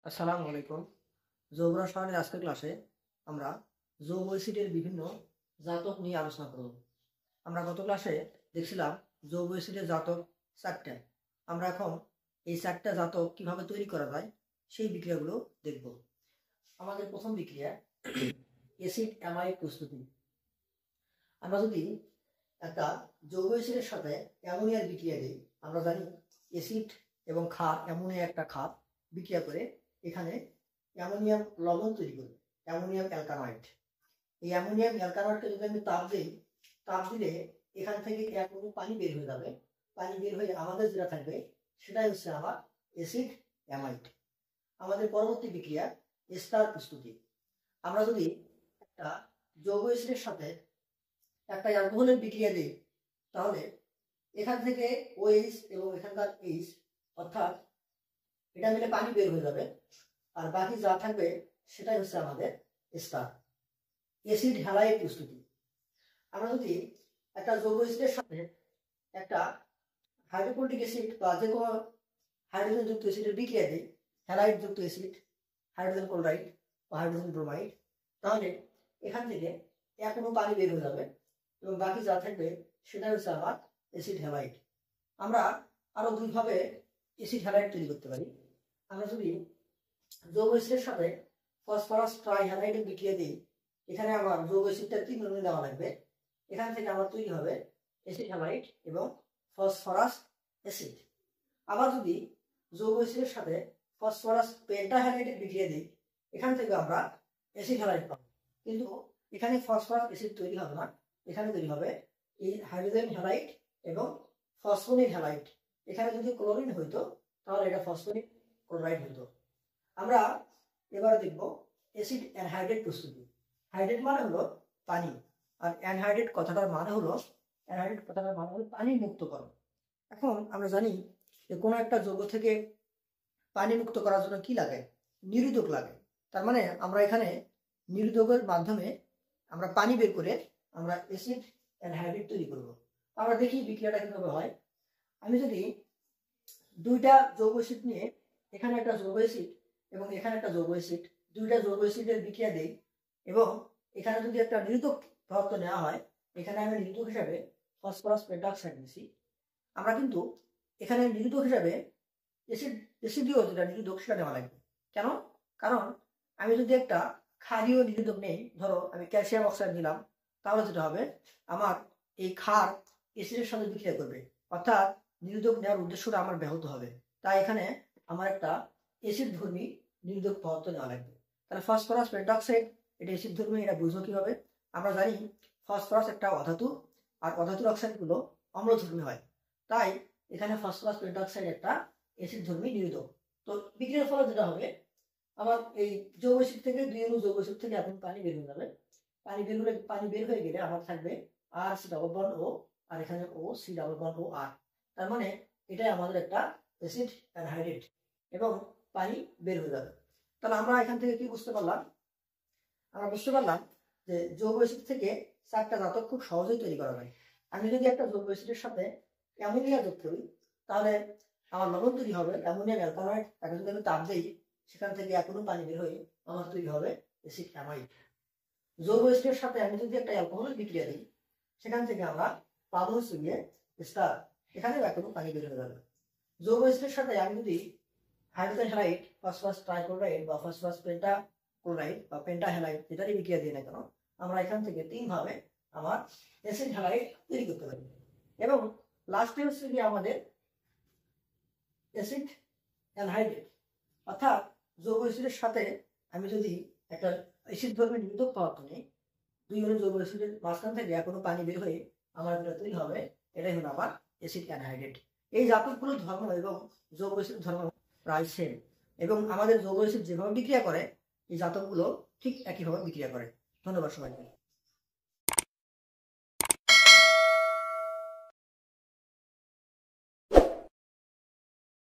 আসসালামু আলাইকুম। যৌগ রসায়নের আজকের ক্লাসে আমরা যৌগ অ্যাসিডের বিভিন্ন জাতক নিয়ে আলোচনা করব। আমরা গত ক্লাসে দেখছিলাম যৌগ অ্যাসিডের জাতক 4টা। আমরা এখন এই 4টা জাতক কিভাবে তৈরি করা যায় সেই বিক্রিয়াগুলো দেখব। আমাদের প্রথম বিক্রিয়া অ্যাসিড অ্যামাইড প্রস্তুতি। আমরা যদি একটা যৌগ অ্যাসিডের সাথে অ্যামোনিয়ার বিক্রিয়া দিই, আমরা জানি অ্যাসিড এবং ক্ষার, অ্যামোনিয়া একটা ক্ষার বিক্রিয়া করে এখানে অ্যামোনিয়াম লবণ তৈরি করবে, অ্যামোনিয়াম অ্যালকানয়েড। এই অ্যামোনিয়াম অ্যালকানয়েডকে যদি আমি তাপ দিই, তাপ দিলে এখান থেকে এক অণু পানি বের হয়ে যাবে। পানি বের হয়ে আমাদের যেটা থাকবে সেটাই হচ্ছে আমার অ্যাসিড অ্যামাইড। আমাদের পরবর্তী বিক্রিয়া এস্টার প্রস্তুতি। আমরা যদি একটা যৌগ অ্যাসিডের সাথে একটা অ্যালকোহলের বিক্রিয়া দিই, তাহলে এখান থেকে OH এবং এখানকার H, অর্থাৎ এটা মিলে পানি বের হয়ে যাবে, আর বাকি যা থাকবে সেটাই হচ্ছে আমাদের এস্টার। অ্যাসিড হ্যালাইড প্রস্তুতি। আমরা যদি একটা যৌগ অ্যাসিডের সাথে একটা হাইড্রোক্লোরিক অ্যাসিড বা যে কোনো হাইড্রোজেন যুক্ত অ্যাসিডের বিক্রিয়া দিই, হ্যালাইড যুক্ত অ্যাসিড, হাইড্রোজেন ক্লোরাইড বা হাইড্রোজেন ব্রোমাইড, তাহলে এখান থেকে এক অণু পানি বের হয়ে যাবে এবং বাকি যা থাকবে সেটাই হচ্ছে আমার অ্যাসিড হ্যালাইড। আমরা আরো দুইভাবে অ্যাসিড হ্যালাইড তৈরি করতে পারি। আমরা যদি যৌগ অ্যাসিডের সাথে ফসফরাস ট্রাইহ্যালাইডের বিক্রিয়া দিই, এখানে আমার যৌগ অ্যাসিডটা 3 অণু নেওয়া লাগবে। এখান থেকে আমার তৈরি হবে অ্যাসিড হ্যালাইড এবং ফসফরাস অ্যাসিড। আবার যদি যৌগ অ্যাসিডের সাথে ফসফরাস পেন্টাহ্যালাইডের বিক্রিয়া দিই, এখান থেকে আমরা অ্যাসিড হ্যালাইড পাবো, কিন্তু এখানে ফসফরাস অ্যাসিড তৈরি হবে না, এখানে তৈরি হবে এই হাইড্রোজেন হ্যালাইড এবং ফসফোনিক হ্যালাইড। এখানে যদি ক্লোরিন হইতো তাহলে এটা ফসফোনিক ক্লোরাইড হইতো। আমরা এবারে দেখব অ্যাসিড অ্যানহাইড্রেট প্রস্তুতি। হাইড্রেট মানে হলো পানি, আর অ্যানহাইড্রেট কথাটার মানে হলো পানি মুক্তকরণ। এখন আমরা জানি যে কোনো একটা যৌগ থেকে পানি মুক্ত করার জন্য কি লাগে? নিরোধক লাগে। তার মানে আমরা এখানে নিরোধকের মাধ্যমে আমরা পানি বের করে আমরা অ্যাসিড অ্যানহাইড্রেট তৈরি করব। আমরা দেখি বিক্রিয়াটা কিভাবে হয়। আমি যদি দুইটা যৌগ অ্যাসিড নিয়ে, এখানে একটা যৌগ অ্যাসিড এবং এখানে একটা যৌগ অ্যাসিড, দুইটা যৌগ অ্যাসিডের বিক্রিয়া দেই এবং এখানে যদি একটা নিরোধক পদার্থ নেওয়া হয়, এখানে আমি নিরোধক হিসাবে ফসফরাস পেন্টঅক্সাইড নিছি। আমরা কিন্তু এখানে নিরোধক হিসাবে অ্যাসিডীয় যেটা নিরোধক সেটা নেওয়া লাগবে। কেন? কারণ আমি যদি একটা ক্ষারীয় নিরোধক নেই, ধরো আমি ক্যালসিয়াম অক্সাইড নিলাম, তাহলে যেটা হবে আমার এই ক্ষার অ্যাসিডের সাথে বিক্রিয়া করবে, অর্থাৎ নিরোধক নেওয়ার উদ্দেশ্যটা আমার ব্যাহত হবে। তাই এখানে আমার একটা অ্যাসিড ধর্মী নিরোধক পদার্থ নেওয়া লাগবে। তাহলে ফসফরাস পেন্টঅক্সাইড এটা অ্যাসিড ধর্মী, এটা বুঝবো কিভাবে? আমরা জানি ফসফরাস একটা অধাতু, আর অধাতুর অক্সাইডগুলো অম্লধর্মী হয়। তাই এখানে ফসফরাস পেন্টঅক্সাইড একটা অ্যাসিড ধর্মী নিরোধক। তো বিক্রিয়ার ফলে যেটা হবে, আমার এই যৌগ অ্যাসিড থেকে দুই অণু যৌগ অ্যাসিড থেকে এখন পানি বের হয়ে যাবে। পানি বের হয়ে গেলে আমার থাকবে RC+O, আর এখানে OC+O+R। তার মানে এটাই আমাদের একটা অ্যাসিড অ্যানহাইড্রেট এবং পানি বের হয়ে যাবে। তাহলে আমরা এখান থেকে কি বুঝতে পারলাম? আমরা বুঝতে পারলাম যে যৌগ অ্যাসিড থেকে 4টা জাতক খুব সহজেই তৈরি করা যায়। আমি যদি একটা যৌগ অ্যাসিডের সাথে অ্যামোনিয়া যোগ করি, তাহলে আমার লবণ তৈরি হবে অ্যামোনিয়াম অ্যালকানয়েড। তাকে যদি আমি তাপ দিই, সেখান থেকে এক অণু পানি বের হয়ে আমার তৈরি হবে অ্যাসিড অ্যামাইড। যৌগ অ্যাসিডের সাথে আমি যদি একটা অ্যালকোহলের বিক্রিয়া দিই, সেখান থেকে আমরা পাবো হচ্ছে গিয়ে এস্টার, এখানে এক অণু পানি বের হয়ে যাবে। যৌগ অ্যাসিডের সাথে আমি যদি হাইড্রোজেন হ্যালাইড, ফসফরাস ট্রাইক্লোরাইড বা ফসফরাস পেন্টাক্লোরাইড বা পেন্টাহ্যালাইড যেটারই বিক্রিয়া দিই না কেন, আমরা এখান থেকে 3 ভাবে আমার অ্যাসিড হ্যালাইড তৈরি করতে পারি। এবং লাস্টে হচ্ছে গিয়ে আমাদের অ্যাসিড অ্যানহাইড্রেট, অর্থাৎ যৌগ অ্যাসিডের সাথে আমি যদি একটা অ্যাসিড ধর্মী নিরোধক পদার্থ নিই, দুই অণু যৌগ অ্যাসিডের মাঝখান থেকে এক অণু পানি বের হয়ে আমার যেটা তৈরি হবে, এটাই হলো আমার অ্যাসিড অ্যানহাইড্রেট। এই জাতকগুলোর ধর্ম এবং যৌগ অ্যাসিড ধর্ম প্রায় সেম, এবং আমাদের যৌগ অ্যাসিড যেভাবে বিক্রিয়া করে এই জাতকগুলো ঠিক একইভাবে বিক্রিয়া করে। ধন্যবাদ সবাইকে।